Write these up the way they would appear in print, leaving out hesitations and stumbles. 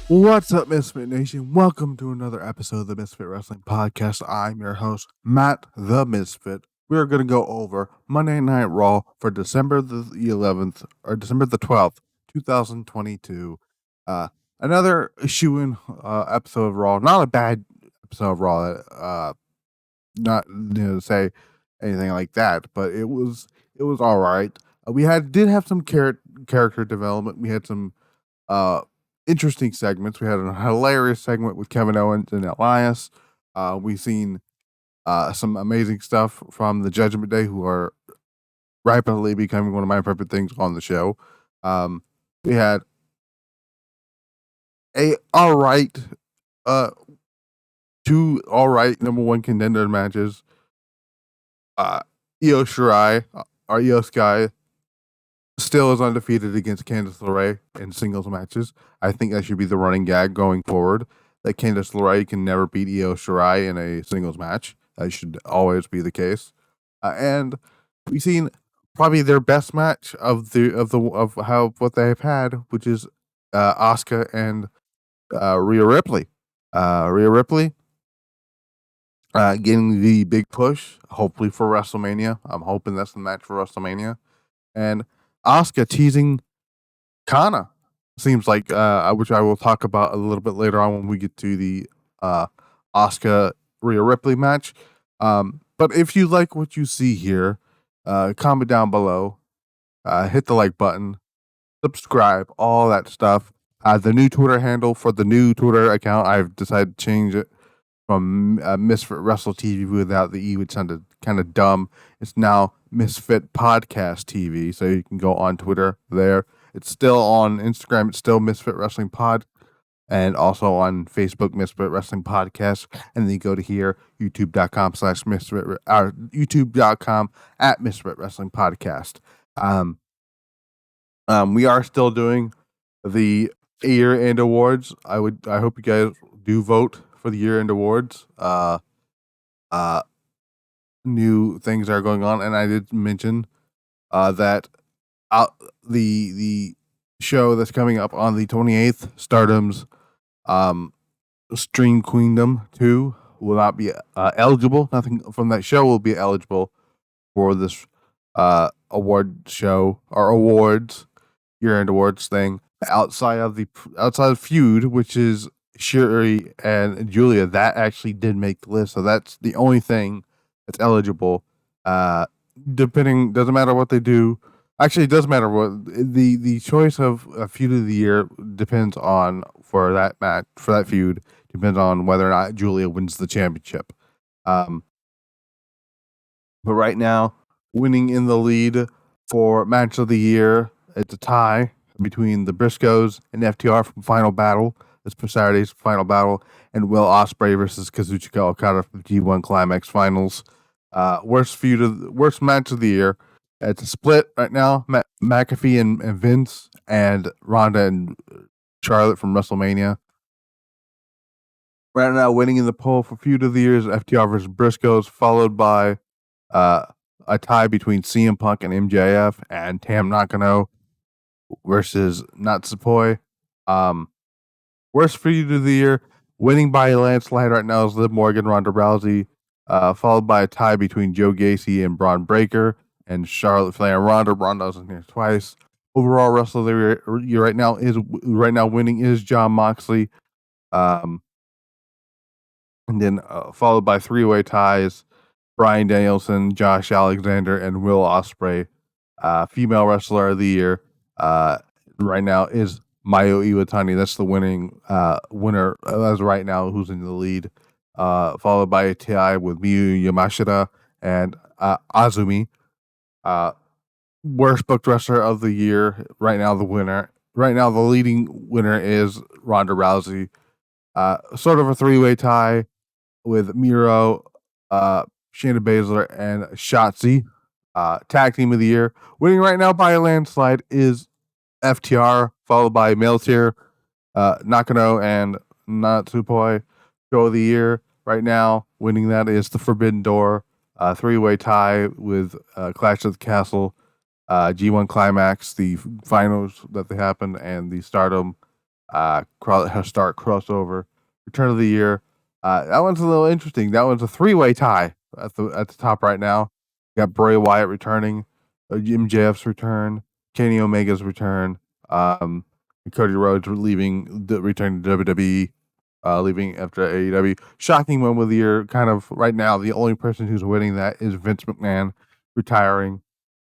What's up, Misfit Nation? Welcome to another episode of the Misfit Wrestling Podcast. I'm your host, Matt the Misfit. We're going to go over Monday Night Raw for December the 11th, or December the 12th, 2022. Another issue-in episode of Raw. Not a bad episode of Raw, not to say anything like that, but it was all right. We did have some character development. We had some interesting segments. We had a hilarious segment with Kevin Owens and Elias. We've seen some amazing stuff from the Judgment Day, who are rapidly becoming one of my favorite things on the show. We had a two all right number one contender matches. IYO SKY, our IYO SKY, still is undefeated against Candice LeRae in singles matches. I think that should be the running gag going forward, that Candice LeRae can never beat IYO SKY in a singles match. That should always be the case. And we've seen probably their best match of what they've had, which is Asuka and Rhea Ripley. Rhea Ripley getting the big push, hopefully for WrestleMania. I'm hoping that's the match for WrestleMania. And Asuka teasing Kana, seems like, which I will talk about a little bit later on when we get to the Asuka Rhea Ripley match. But if you like what you see here, comment down below, hit the like button, subscribe, all that stuff. The new Twitter handle for the new Twitter account, I've decided to change it from Misfit Wrestle TV without the E, which sounded kind of dumb. It's now Misfit Podcast TV, so you can go on Twitter there. It's still on Instagram. It's still Misfit Wrestling Pod, and also on Facebook, Misfit Wrestling Podcast. And then you go to here, youtube.com/Misfit, youtube.com at Misfit Wrestling Podcast. We are still doing the year-end awards. I hope you guys do vote for the year-end awards. New things are going on, and I did mention that the show that's coming up on the 28th, Stardom's Stream Queendom 2, will not be eligible. Nothing from that show will be eligible for this award show or awards, year-end awards thing. Outside of Feud, which is Shuri and Julia, that actually did make the list. So that's the only thing that's eligible. Doesn't matter what they do. Actually, it does matter what the choice of a feud of the year depends on for that feud depends on whether or not Julia wins the championship. But right now, winning in the lead for match of the year, it's a tie between the Briscoes and FTR from Final Battle. It's for Saturday's Final Battle, and Will Ospreay versus Kazuchika Okada from G1 Climax Finals. Worst match of the year. It's a split right now. McAfee and Vince, and Ronda and Charlotte from WrestleMania. Right now, winning in the poll for feud of the year is FTR versus Briscoes, followed by a tie between CM Punk and MJF, and Tam Nakano versus Natsupoi. Worst feud of the year, winning by a landslide right now is Liv Morgan, Ronda Rousey, followed by a tie between Joe Gacy and Braun Breaker, and Charlotte Flair and Ronda. Ronda's in here twice. Overall wrestler of the year right now winning is Jon Moxley, and then followed by three-way ties: Bryan Danielson, Josh Alexander, and Will Ospreay. Female wrestler of the year right now is Mayu Iwatani. That's the winner as right now, who's in the lead. Followed by a tie with Miyu Yamashita and Azumi. Worst booked wrestler of the year right now. The leading winner is Ronda Rousey. Sort of a three-way tie with Miro, Shayna Baszler, and Shotzi. Tag team of the year, winning right now by a landslide, is FTR, followed by male tier, Nakano and Natsupoi. Show of the year right now, winning that is the Forbidden Door. Three-way tie with Clash of the Castle, G1 Climax, the finals that they happened, and the Stardom Start crossover, Return of the Year. That one's a little interesting. That one's a 3-way tie at the top right now. You got Bray Wyatt returning, MJF's return, Kenny Omega's return, and Cody Rhodes returning to WWE, leaving after AEW. Shocking one of the year. Kind of right now, the only person who's winning that is Vince McMahon retiring.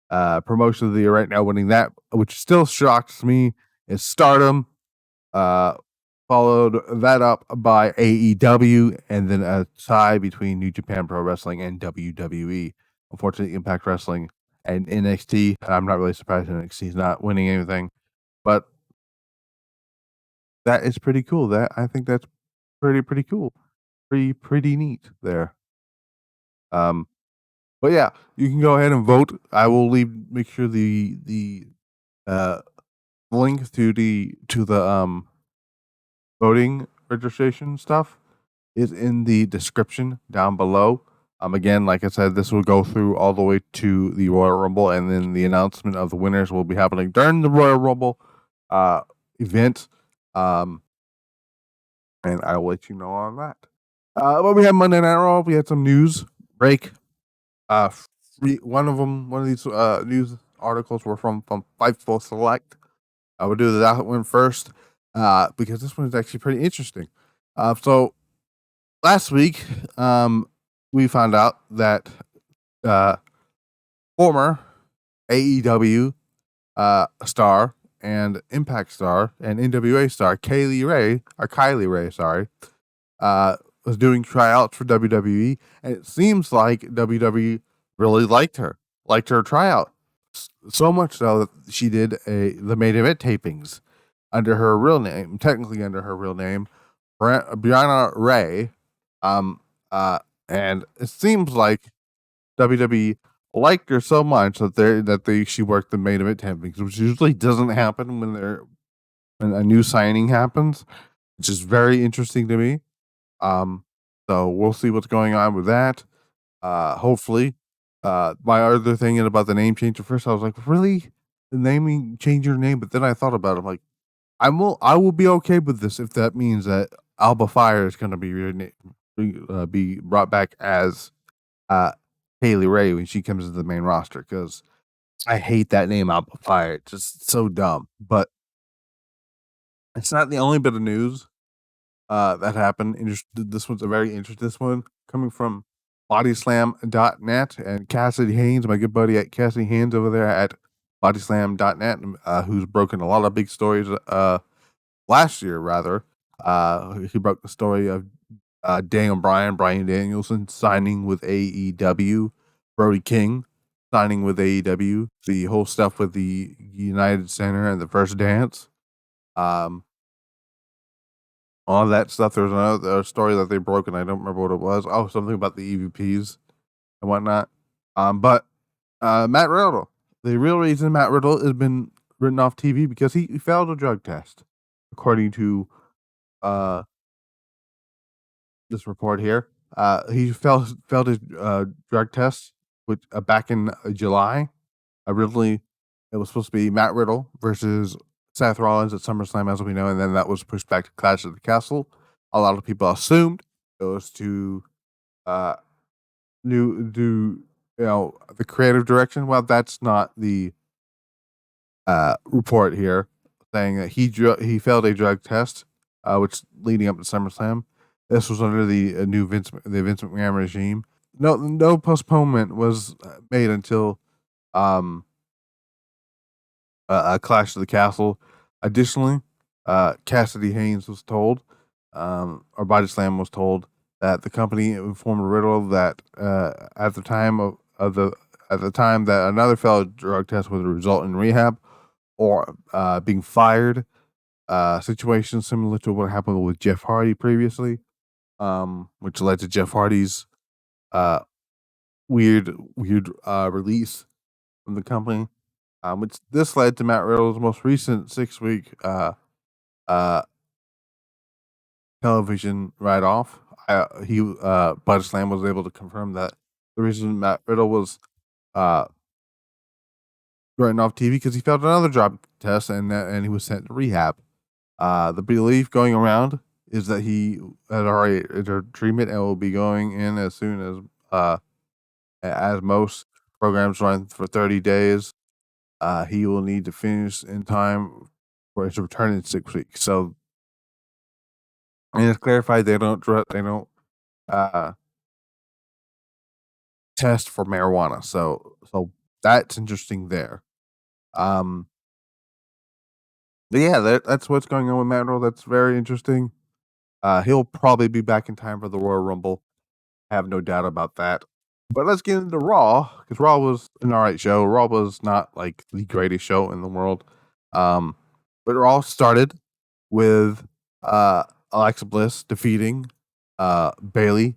Promotion of the year right now, winning that, which still shocks me, is Stardom. Followed that up by AEW, and then a tie between New Japan Pro Wrestling and WWE. Unfortunately, Impact Wrestling and NXT. I'm not really surprised NXT is not winning anything, but that is pretty cool. I think that's pretty cool, pretty neat there. But yeah, you can go ahead and vote. I will make sure the link to the voting registration stuff is in the description down below. Again, like I said, this will go through all the way to the Royal Rumble, and then the announcement of the winners will be happening during the Royal Rumble event. And I will let you know on that. But we had Monday Night Raw. We had some news break. One of these news articles were from Fightful Select. I will do that one first because this one is actually pretty interesting. So last week, we found out that former AEW star and Impact star and NWA star Kylie Rae, was doing tryouts for WWE, and it seems like WWE really liked her tryout. So much so that she did the main event tapings under her real name, Brianna Ray. And it seems like WWE liked her so much that she worked the main event tapings, which usually doesn't happen when a new signing happens, which is very interesting to me. So we'll see what's going on with that. Hopefully. My other thing about the name change, at first I was like, really? Change your name? But then I thought about it. I'm like, I will be okay with this if that means that Alba Fire is going to be brought back as Kylie Rae when she comes to the main roster, because I hate that name, Alba Fire. It's just so dumb. But it's not the only bit of news that happened. This one's a very interesting. This one coming from bodyslam.net and Cassidy Haynes, my good buddy at Cassidy Haynes over there at bodyslam.net, who's broken a lot of big stories last year, rather. He broke the story of Brian Danielson signing with AEW, Brody King signing with AEW, the whole stuff with the United Center and the First Dance. All that stuff. There was another story that they broke, and I don't remember what it was. Oh, something about the EVPs and whatnot. But Matt Riddle. The real reason Matt Riddle has been written off TV because he failed a drug test, according to this report here. He failed his drug test, which back in July. Originally, it was supposed to be Matt Riddle versus Seth Rollins at SummerSlam, as we know, and then that was pushed back to Clash at the Castle. A lot of people assumed it was to do the creative direction. Well, that's not the report here, saying that he failed a drug test, which leading up to SummerSlam. This was under the new Vince McMahon regime. No postponement was made until Clash of the Castle. Additionally, Cassidy Haynes was told, or Body Slam was told, that the company informed Riddle that at the time that another failed drug test would result in rehab or being fired. Situation similar to what happened with Jeff Hardy previously, which led to Jeff Hardy's weird release from the company. Which this led to Matt Riddle's most recent 6-week television write-off. Bud Slam was able to confirm that the reason Matt Riddle was written off TV because he failed another drug test and he was sent to rehab. The belief going around is that he had already entered treatment and will be going in as soon as most programs run for 30 days. He will need to finish in time for his return in 6 weeks. So, and it's clarified they don't uh, test for marijuana. So that's interesting there. But yeah, that's what's going on with Matt Riddle. That's very interesting. He'll probably be back in time for the Royal Rumble. I have no doubt about that. But let's get into Raw, because Raw was an alright show. Raw was not like the greatest show in the world. But Raw started with Alexa Bliss defeating Bayley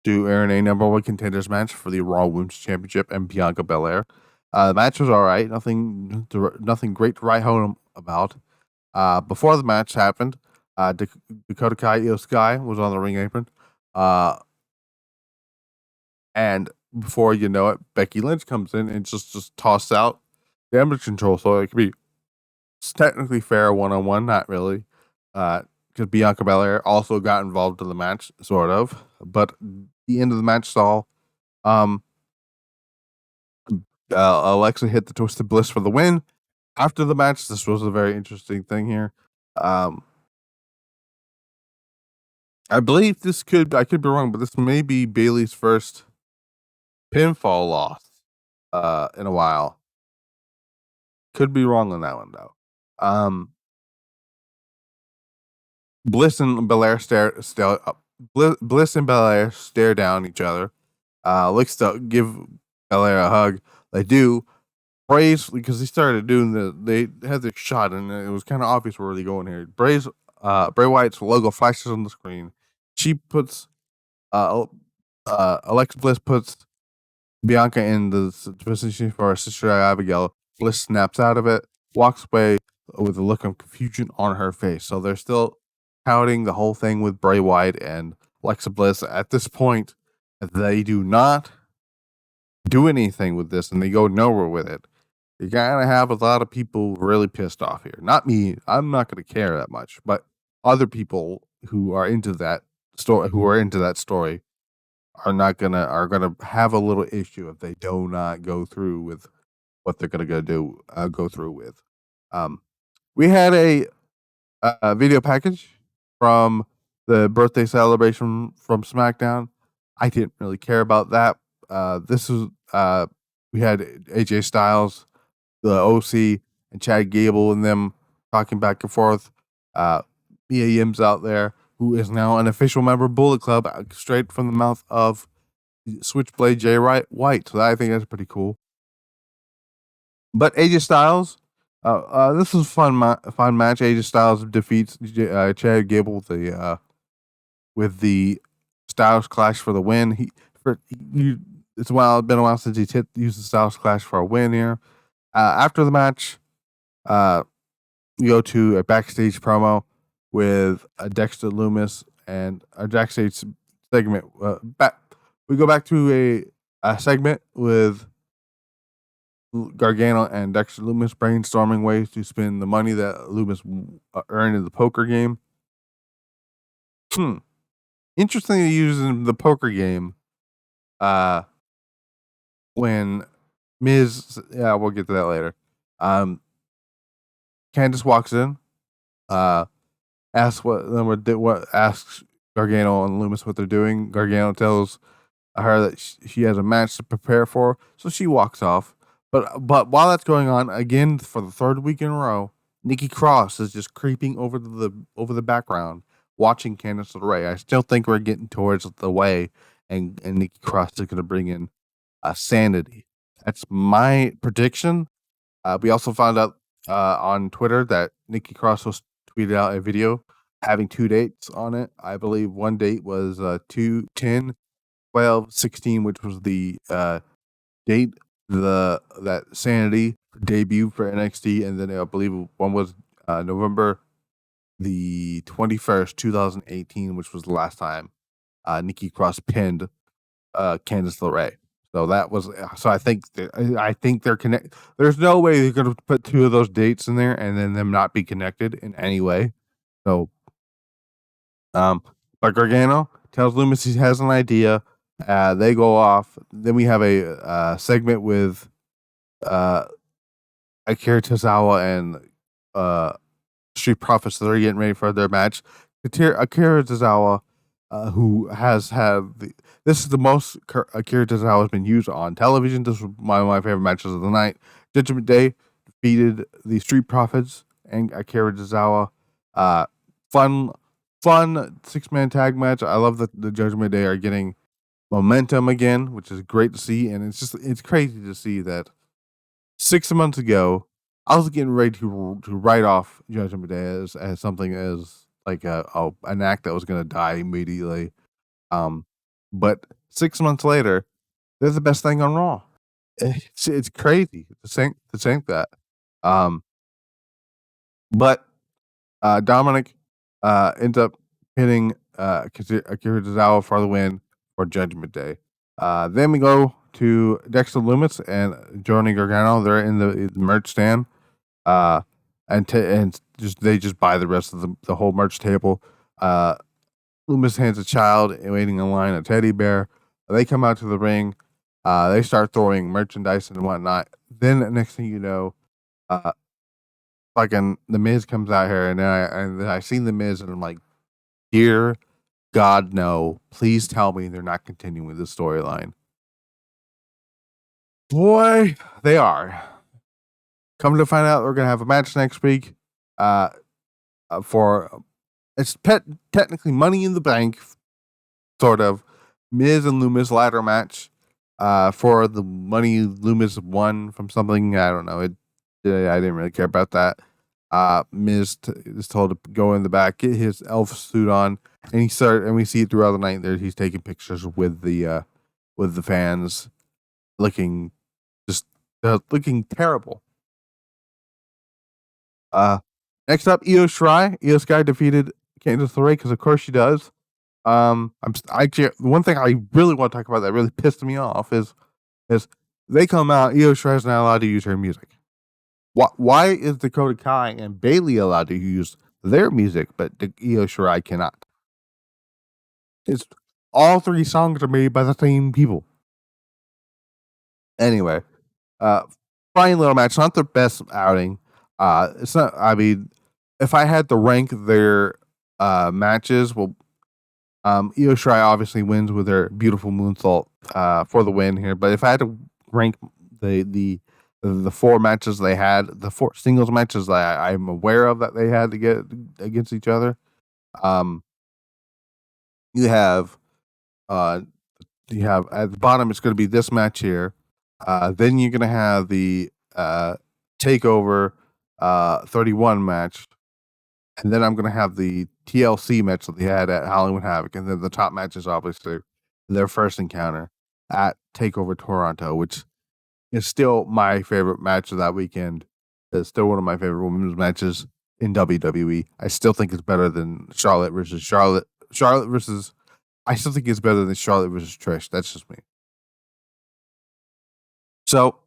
to earn a number one contenders match for the Raw Women's Championship and Bianca Belair. The match was alright. Nothing great to write home about. Before the match happened, Dakota Kai IYO SKY was on the ring apron. And before you know it, Becky Lynch comes in and just tosses out damage control. So it could be technically fair one-on-one, not really. Because Bianca Belair also got involved in the match, sort of. But the end of the match saw Alexa hit the Twisted Bliss for the win. After the match, this was a very interesting thing here. I believe I could be wrong, but this may be Bayley's first pinfall loss in a while. Could be wrong on that one though. Bliss and Belair Bliss and Belair stare down each other. Looks to give Belair a hug. They do. Bray's, because he started doing they had their shot and it was kind of obvious where they're going here. Bray Wyatt's logo flashes on the screen. She puts Alexa Bliss puts Bianca in the position for her sister Abigail. Bliss snaps out of it, walks away with a look of confusion on her face. So they're still touting the whole thing with Bray Wyatt and Alexa Bliss. At this point, they do not do anything with this and they go nowhere with it. You're gonna have a lot of people really pissed off here. Not me. I'm not gonna care that much, but other people who are into that story, are gonna have a little issue if they do not go through with what they're gonna go through with. We had a video package from the birthday celebration from SmackDown. I didn't really care about that. This is we had AJ Styles, the OC, and Chad Gable and them talking back and forth. Mia Yim's out there, who is now an official member of Bullet Club, straight from the mouth of Switchblade Jay White. So I think that's pretty cool. But AJ Styles, this was a fun match. AJ Styles defeats Chad Gable with the Styles Clash for the win. It's been a while since he used the Styles Clash for a win here. After the match, we go to a backstage promo with Dexter Lumis and a backstage segment. We go back to a segment with Gargano and Dexter Lumis brainstorming ways to spend the money that Lumis earned in the poker game. Interesting to use in the poker game. When Miz, we'll get to that later. Candice walks in, asks asks Gargano and Lumis what they're doing. Gargano tells her that she has a match to prepare for, so she walks off. But while that's going on, again for the third week in a row, Nikki Cross is just creeping over the background, watching Candice LeRae. I still think we're getting towards the way, and Nikki Cross is going to bring in Sanity. That's my prediction. We also found out on Twitter that Nikki Cross was tweeted out a video having 2 dates on it. I believe one date was 2/10/12/16, which was the date that Sanity debuted for NXT, and then I believe one was November the 21st, 2018, which was the last time Nikki Cross pinned Candice LeRae. So that was I think they're connected. There's no way they're going to put two of those dates in there and then them not be connected in any way. So, but Gargano tells Loomis he has an idea. They go off. Then we have a segment with Akira Tozawa and Street Profits. They're getting ready for their match. Akira Tozawa, who has had this is the most Akira Tozawa has been used on television. This was one of my favorite matches of the night. Judgment Day defeated the Street Profits and Akira Tozawa. Fun 6-man tag match. I love that the Judgment Day are getting momentum again, which is great to see. And it's crazy to see that 6 months ago, I was getting ready to write off Judgment Day as something as like an act that was going to die immediately. But 6 months later, they're the best thing on Raw. It's crazy to think that. But Dominic ends up hitting Akira Tozawa for the win for Judgment Day. Then we go to Dexter Loomis and Johnny Gargano. They're in the merch stand, and they just buy the rest of the whole merch table. Loomis hands a child waiting in line a teddy bear. They come out to the ring. They start throwing merchandise and whatnot. Then the next thing you know, fucking the Miz comes out here, and then I seen the Miz, and I'm like, dear God, no! Please tell me they're not continuing the storyline. Boy, they are. Coming to find out, we're gonna have a match next week. For it's technically Money in the Bank, sort of Miz and Loomis ladder match. For the money Loomis won from something, I don't know. I didn't really care about that. Miz is told to go in the back, get his elf suit on, and we see it throughout the night. There, he's taking pictures with the fans, looking terrible. Next up, IYO SKY defeated Candice LeRae because of course she does. One thing I really want to talk about that really pissed me off is they come out. IYO SKY is not allowed to use her music. Why is Dakota Kai and Bayley allowed to use their music, but IYO SKY cannot? It's all 3 songs are made by the same people. Anyway, fine little match. Not the best outing. It's not. I mean, if I had to rank their matches, well, IYO SKY obviously wins with their beautiful moonsault for the win here. But if I had to rank the 4 matches they had, the 4 singles matches that I'm aware of that they had to get against each other, you have at the bottom it's going to be this match here. Then you're going to have the Takeover 31 match, and then I'm going to have the TLC match that they had at Halloween Havoc, and then the top match is obviously their first encounter at Takeover Toronto, which is still my favorite match of that weekend. It's still one of my favorite women's matches in WWE. I still think it's better than Charlotte versus Charlotte. I still think it's better than Charlotte versus Trish. That's just me. So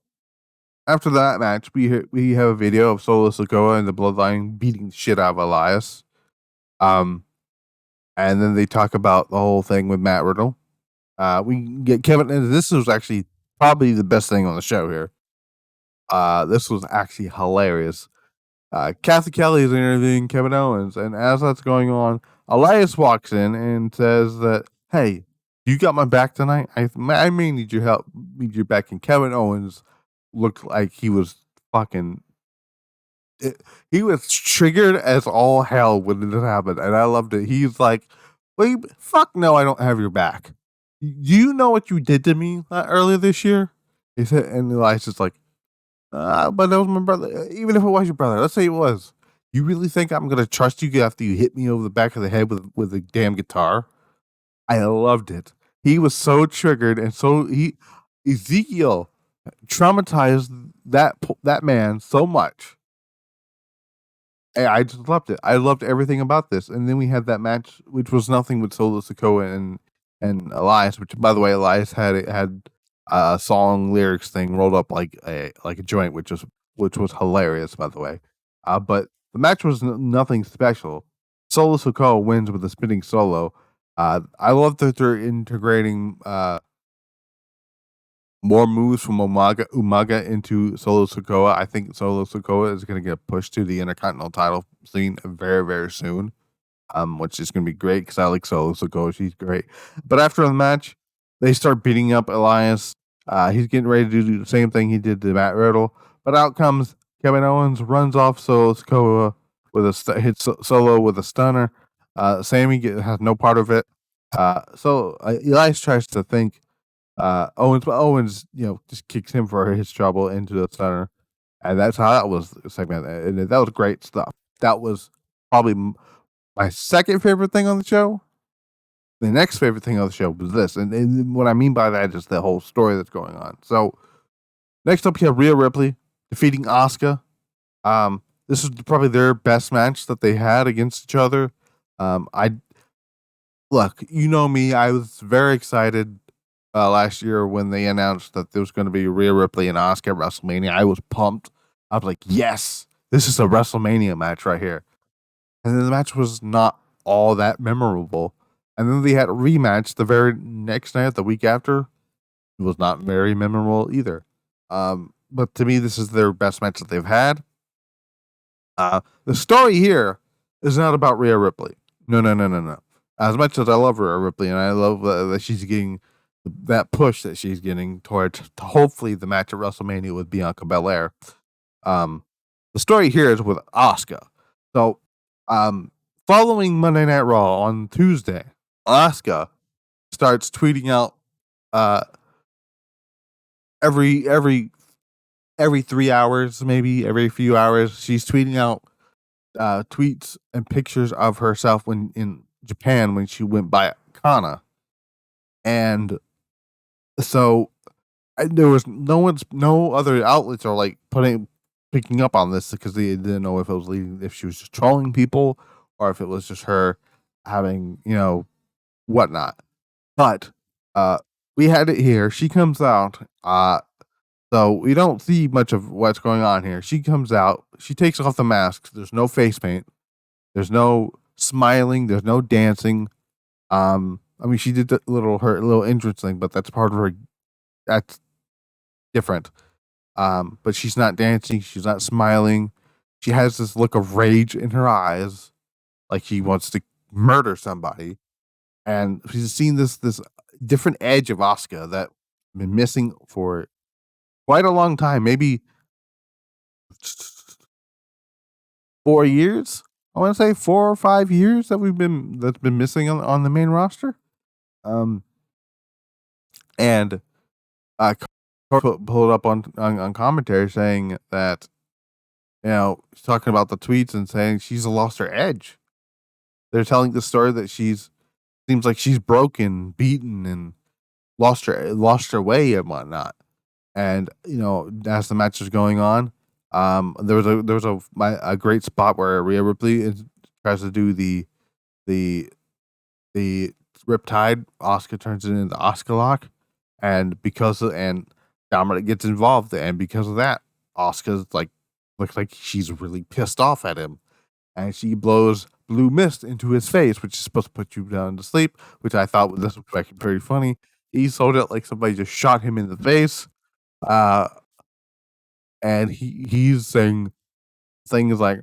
after that match, we have a video of Solo Sikoa and the Bloodline beating the shit out of Elias. And then they talk about the whole thing with Matt Riddle. We get Kevin, and this was actually probably the best thing on the show here. This was actually hilarious. Kathy Kelly is interviewing Kevin Owens, and as that's going on, Elias walks in and says that, "Hey, you got my back tonight. I may need your help, need your back." And Kevin Owens looked like he was fucking. He was triggered as all hell when it happened, and I loved it. He's like, "Wait, fuck no, I don't have your back. Do you know what you did to me earlier this year?" He said, and Elias is like, "But that was my brother. Even if it was your brother, let's say it was. You really think I'm gonna trust you after you hit me over the back of the head with a damn guitar?" I loved it. He was so triggered, and Ezekiel traumatized that man so much. I just loved it. I loved everything about this. And then we had that match, which was nothing with Solo Sikoa and Elias. Which, by the way, Elias had a song lyrics thing rolled up like a joint, which was hilarious, by the way. But the match was nothing special. Solo Sikoa wins with a spinning solo. I love that they're integrating more moves from Umaga into Solo Sikoa. I think Solo Sikoa is going to get pushed to the Intercontinental title scene very, very soon, which is going to be great because I like Solo Sikoa. She's great. But after the match, they start beating up Elias. He's getting ready to do the same thing he did to Matt Riddle. But out comes Kevin Owens, runs off Solo Sikoa with hits Solo with a stunner. Sammy has no part of it. So Elias tries to think Owens, just kicks him for his trouble into the center, and that's how that was segment. And that was great stuff. That was probably my second favorite thing on the show. The next favorite thing on the show was this, and what I mean by that is the whole story that's going on. So next up, you have Rhea Ripley defeating Asuka. This is probably their best match that they had against each other. I look, you know me, I was very excited last year when they announced that there was going to be Rhea Ripley and Asuka at WrestleMania. I was pumped. I was like, yes, this is a WrestleMania match right here. And then the match was not all that memorable. And then they had a rematch the very next night, the week after. It was not very memorable either. But to me, this is their best match that they've had. The story here is not about Rhea Ripley. No. As much as I love Rhea Ripley and I love that she's getting that push that she's getting towards hopefully the match at WrestleMania with Bianca Belair. The story here is with Asuka. So, following Monday Night Raw on Tuesday, Asuka starts tweeting out every 3 hours, maybe every few hours, she's tweeting out tweets and pictures of herself when in Japan when she went by Kana. And so there was no other outlets are like picking up on this because they didn't know if she was just trolling people or if it was just her having whatnot. But we had it here. She comes out. So we don't see much of what's going on here. She comes out. She takes off the mask. There's no face paint. There's no smiling. There's no dancing. I mean, she did her little entrance thing, but that's part of her. That's different. But she's not dancing. She's not smiling. She has this look of rage in her eyes, like she wants to murder somebody. And she's seen this different edge of Asuka that been missing for quite a long time, maybe 4 years. I want to say 4 or 5 years that's been missing on the main roster. And pulled up on commentary saying that he's talking about the tweets and saying she's lost her edge. They're telling the story that seems like she's broken, beaten, and lost her way and whatnot. And as the match is going on, there was a great spot where Rhea Ripley tries to do the Riptide. Asuka turns it into Asuka Lock, and Dominic gets involved, and because of that, Asuka's looks like she's really pissed off at him, and she blows blue mist into his face, which is supposed to put you down to sleep, which I thought was actually pretty funny. He sold it like somebody just shot him in the face. And he's saying things like,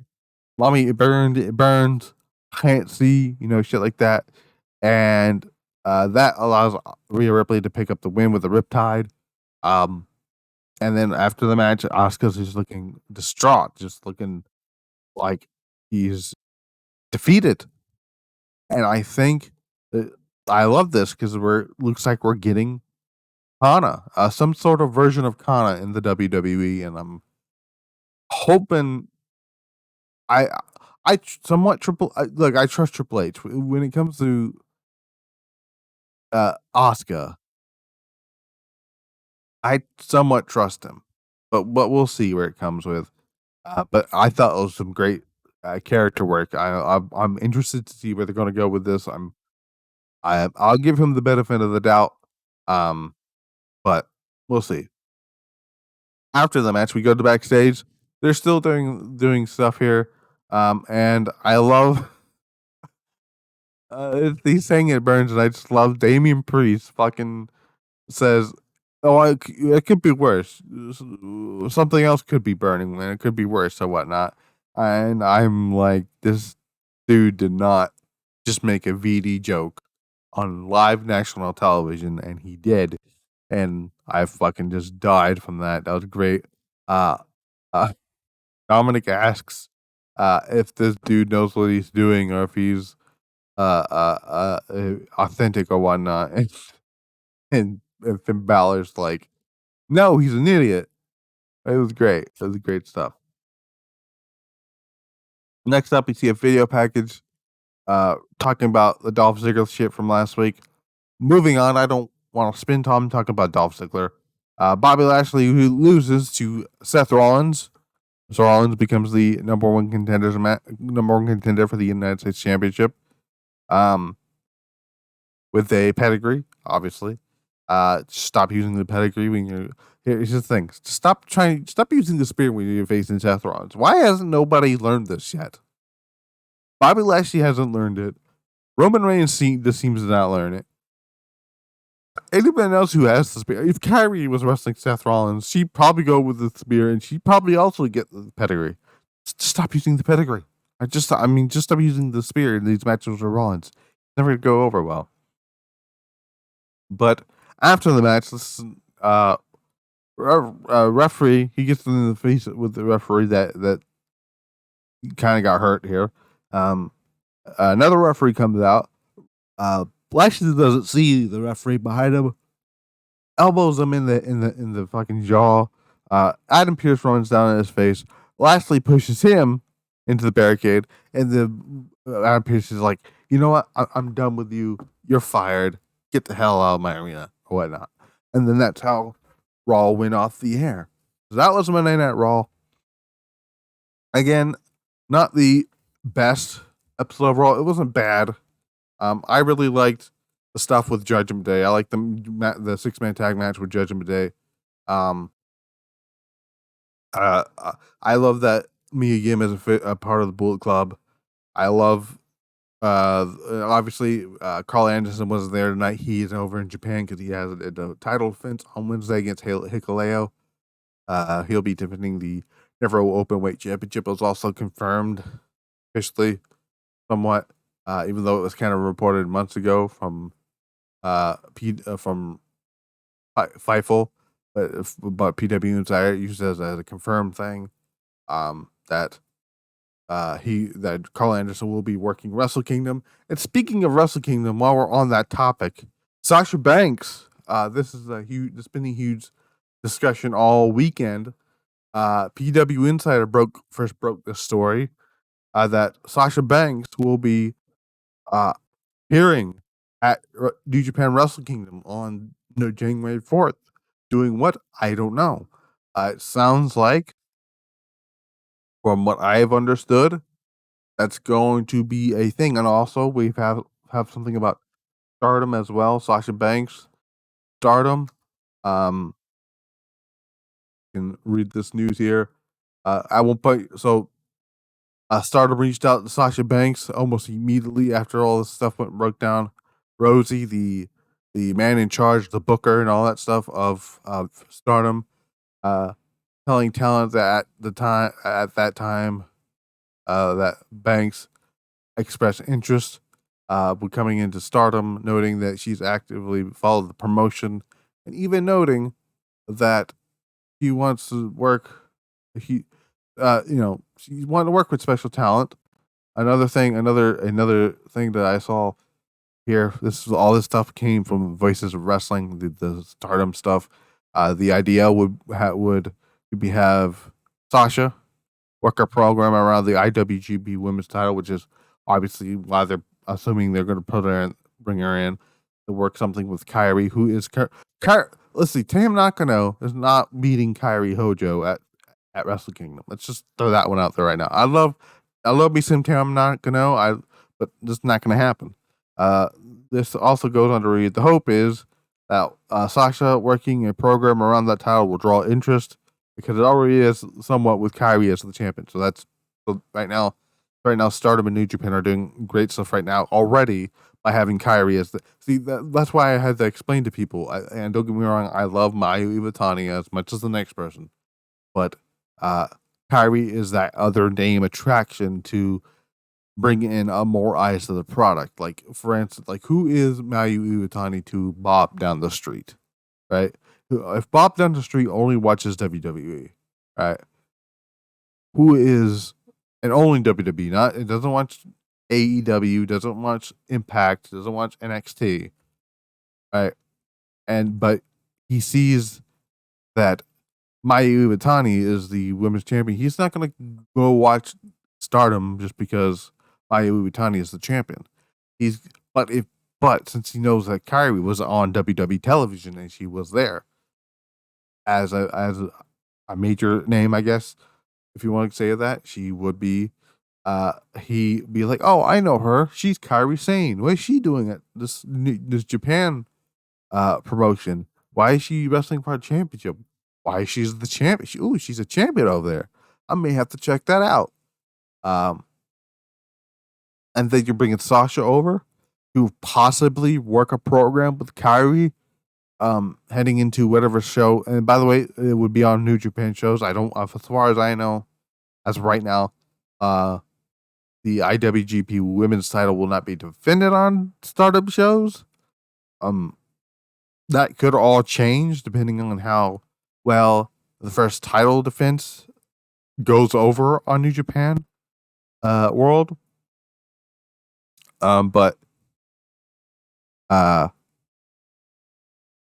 "Mommy, it burns, can't see," shit like that. And that allows Rhea Ripley to pick up the win with the Riptide. And then after the match, Asuka's just looking distraught, just looking like he's defeated. And I think I love this because looks like we're getting Kana, some sort of version of Kana in the WWE, and I'm hoping I somewhat look. I trust Triple H when it comes to Asuka. I somewhat trust him, but we'll see where it comes with. But I thought it was some great character work. I'm interested to see where they're going to go with this. I'll give him the benefit of the doubt. But we'll see. After the match, we go to backstage. They're still doing stuff here, and I love He's saying it burns, and I just love Damian Priest fucking says, "Oh, it could be worse. Something else could be burning, man. It could be worse or whatnot." And I'm like, this dude did not just make a VD joke on live national television, and he did. And I fucking just died from that. That was great. Uh, uh Dominic asks if this dude knows what he's doing or if he's authentic or whatnot. And Finn Balor's like, no, he's an idiot. It was great. It was great stuff. Next up, we see a video package talking about the Dolph Ziggler shit from last week. Moving on, I don't want to spend time talking about Dolph Ziggler. Bobby Lashley, who loses to Seth Rollins. So Rollins becomes the number one contender for the United States Championship. With a pedigree, obviously. Stop using the pedigree when you're. Here's the thing: stop using the spear when you're facing Seth Rollins. Why hasn't nobody learned this yet? Bobby Lashley hasn't learned it. Roman Reigns seems to not learn it. Anyone else who has the spear, if Kyrie was wrestling Seth Rollins, she'd probably go with the spear, and she'd probably also get the pedigree. Stop using the pedigree. Just stop using the spear in these matches with Rollins. It's never gonna go over well. But after the match, this referee, he gets in the face with the referee that kind of got hurt here. Another referee comes out. Lashley doesn't see the referee behind him. Elbows him in the fucking jaw. Adam Pearce runs down in his face. Lashley pushes him into the barricade, and Adam Pearce is like, you know what? I'm done with you. You're fired. Get the hell out of my arena or whatnot. And then that's how Raw went off the air. So that was Monday Night Raw. Again, not the best episode of Raw. It wasn't bad. I really liked the stuff with Judgment Day. I like the 6-man tag match with Judgment Day. I love that Mia Yim is a part of the Bullet Club. I love obviously Carl Anderson wasn't there tonight. He is over in Japan because he has a title defense on Wednesday against Hikuleo. He'll be defending the Never Openweight Championship. It was also confirmed officially somewhat, even though it was kind of reported months ago from Fightful, but PW Insider used it as a confirmed thing that Carl Anderson will be working Wrestle Kingdom. And speaking of Wrestle Kingdom, while we're on that topic, Sasha Banks. This is it's been a huge discussion all weekend. PW Insider first broke this story that Sasha Banks will be appearing at New Japan Wrestle Kingdom on January 4th. Doing what? I don't know. It sounds like, from what I've understood, that's going to be a thing. And also, we have something about Stardom as well. Sasha Banks, Stardom. You can read this news here. I won't put so. Stardom reached out to Sasha Banks almost immediately after all this stuff broke down. Rosie, the man in charge, the booker, and all that stuff of Stardom, telling talent that at that time that Banks expressed interest with coming into Stardom, noting that she's actively followed the promotion, and even noting that he wants to work. She wanted to work with special talent. Another thing that I saw here. All this stuff came from Voices of Wrestling, the Stardom stuff. The idea would have Sasha work a program around the IWGP Women's Title, which is obviously why they're assuming they're going to bring her in to work something with Kyrie, who is let's see, Tam Nakano is not beating Kyrie Hojo at Wrestle Kingdom. Let's just throw that one out there right now. I love me some Tam Nakano, but this is not going to happen. This also goes on to read. The hope is that Sasha working a program around that title will draw interest because it already is somewhat with Kyrie as the champion. So right now, right now, Stardom and New Japan are doing great stuff right now already by having Kyrie as the that's why I had to explain to people. And don't get me wrong, I love Mayu Iwatani as much as the next person, but uh, Kyrie is that other name attraction to bring in more eyes to the product. Like for instance, like who is Mayu Iwatani to Bob down the street, right? If Bob down the street only watches WWE, right? Who is and only WWE, not it doesn't watch AEW, doesn't watch Impact, doesn't watch NXT, right? And but he sees that Mayu Iwatani is the women's champion. He's not going to go watch Stardom just because Mayu Iwatani is the champion. He's but if but since he knows that Kyrie was on WWE television and she was there as a major name, I guess if you want to say that, she would be. He be like, oh, I know her. She's Kyrie Sane. What is she doing at this Japan promotion? Why is she wrestling for a championship? Why she's the champion? She's a champion over there. I may have to check that out. And then you're bringing Sasha over to possibly work a program with Kyrie, heading into whatever show. And by the way, it would be on New Japan shows. I don't, as far as I know, as of right now, the IWGP Women's title will not be defended on Stardom shows. That could all change depending on how well the first title defense goes over on New Japan World. But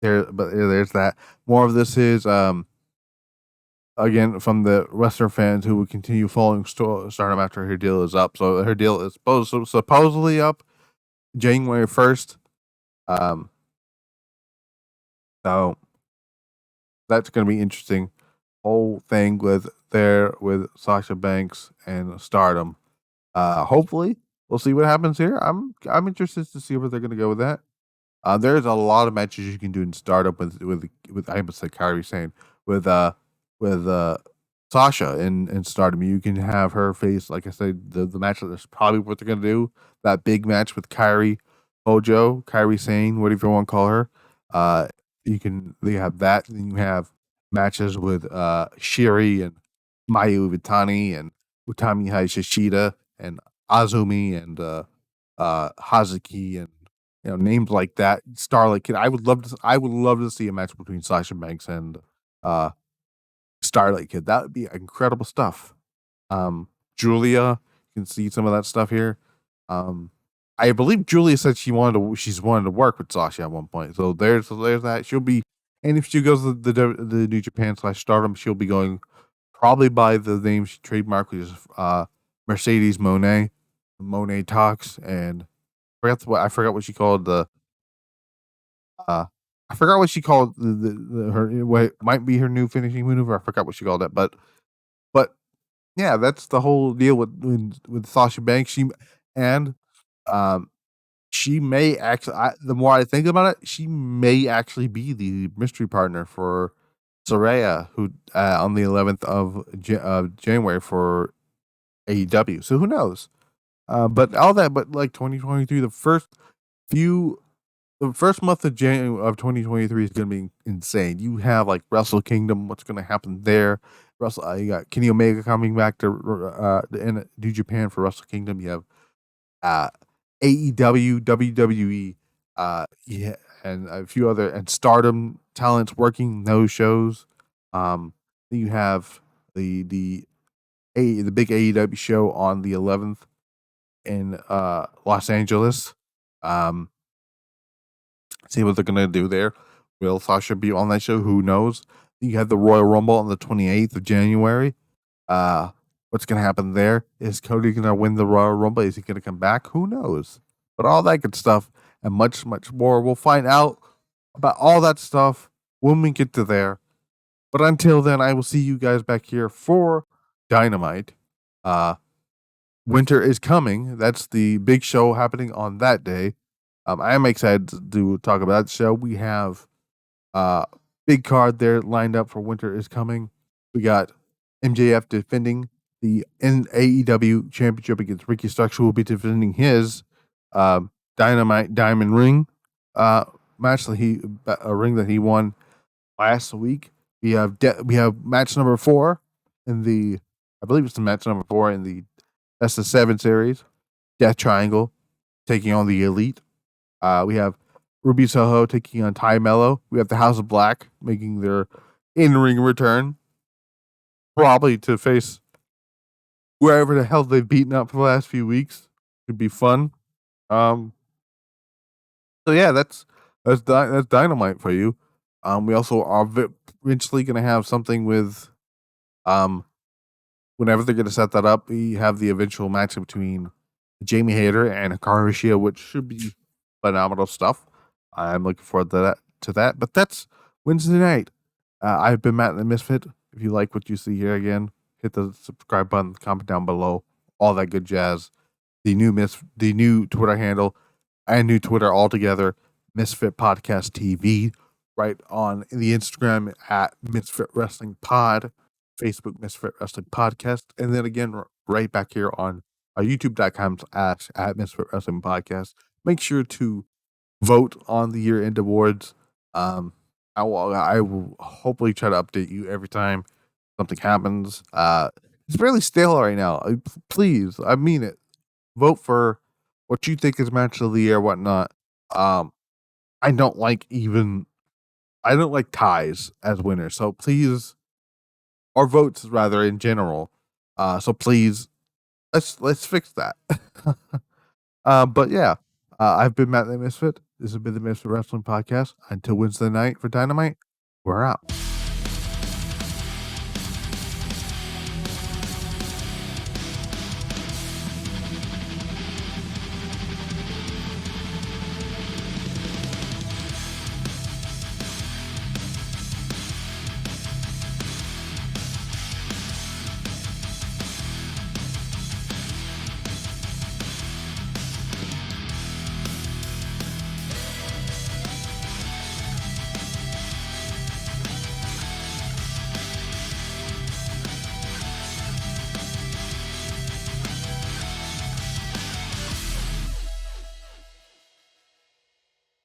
there's that. More of this is again from the Western fans who would continue following Stardom after her deal is up. So her deal is supposedly up January 1st. So that's going to be interesting. Whole thing with Sasha Banks and Stardom. Hopefully we'll see what happens here. I'm interested to see where they're going to go with that. There's a lot of matches you can do in Stardom with I almost said Kyrie saying with Sasha in Stardom. You can have her face, like I said, the match that's probably what they're gonna do. That big match with Kyrie Hojo, Kyrie Sane, whatever you want to call her. They have that. Then you have matches with Shiri and Mayu Iwatani and Utami Hayashishita and Azumi and Hazuki and names like that. Starlight Kid. I would love to see a match between Sasha Banks and Starlight Kid. That would be incredible stuff. Julia, you can see some of that stuff here. I believe Julia said she's wanted to work with Sasha at one point. So there's that. She'll be, and if she goes to the New Japan / Stardom, she'll be going probably by the name she trademarked, which is Mercedes Monet. Monet Talks, and I forgot what she called the I forgot what she called her what might be her new finishing maneuver. I forgot what she called that, but yeah, that's the whole deal with Sasha Banks. And um she may actually. The more I think about it, she may actually be the mystery partner for Saraya, who on the 11th of January for AEW. So who knows? But all that, but like 2023, the first month of January of 2023 is going to be insane. You have like Wrestle Kingdom, what's going to happen there? You got Kenny Omega coming back to in New Japan for Wrestle Kingdom. You have AEW, WWE, yeah, and a few other and Stardom talents working those shows. You have the big AEW show on the 11th in Los Angeles. See what they're gonna do there. Will Sasha be on that show? Who knows? You have the Royal Rumble on the 28th of January. What's gonna happen there? Is Cody gonna win the Royal Rumble? Is he gonna come back? Who knows? But all that good stuff and much, much more. We'll find out about all that stuff when we get to there. But until then, I will see you guys back here for Dynamite. Winter is coming. That's the big show happening on that day. I am excited to talk about that show. We have big card there lined up for Winter is coming. We got MJF defending the AEW Championship against Ricky Starks, who will be defending his Dynamite Diamond Ring match a ring that he won last week. We have match number 4 in the, I believe it's the match number 4 in the Best of 7 series. Death Triangle taking on the Elite. We have Ruby Soho taking on Ty Mello. We have the House of Black making their in-ring return, probably to face wherever the hell they've beaten up for the last few weeks. Could be fun. So yeah, that's Dynamite for you. We also are eventually going to have something with, whenever they're going to set that up, we have the eventual match between Jamie Hayter and Hikaru Shida, which should be phenomenal stuff. I'm looking forward to that. But that's Wednesday night. I've been Matt the Misfit. If you like what you see here, again, hit the subscribe button, comment down below, all that good jazz. The new Twitter handle and new Twitter altogether, Misfit Podcast TV, right on the Instagram at Misfit Wrestling Pod, Facebook Misfit Wrestling Podcast, and then again right back here on YouTube.com at Misfit Wrestling Podcast. Make sure to vote on the year-end awards. I will hopefully try to update you every time something happens. It's really stale right now. Please, I mean it. Vote for what you think is match of the year, whatnot. I don't like ties as winners. So please, or votes rather in general. So please, let's fix that. But yeah, I've been Matt the Misfit. This has been the Misfit Wrestling Podcast. Until Wednesday night for Dynamite, we're out.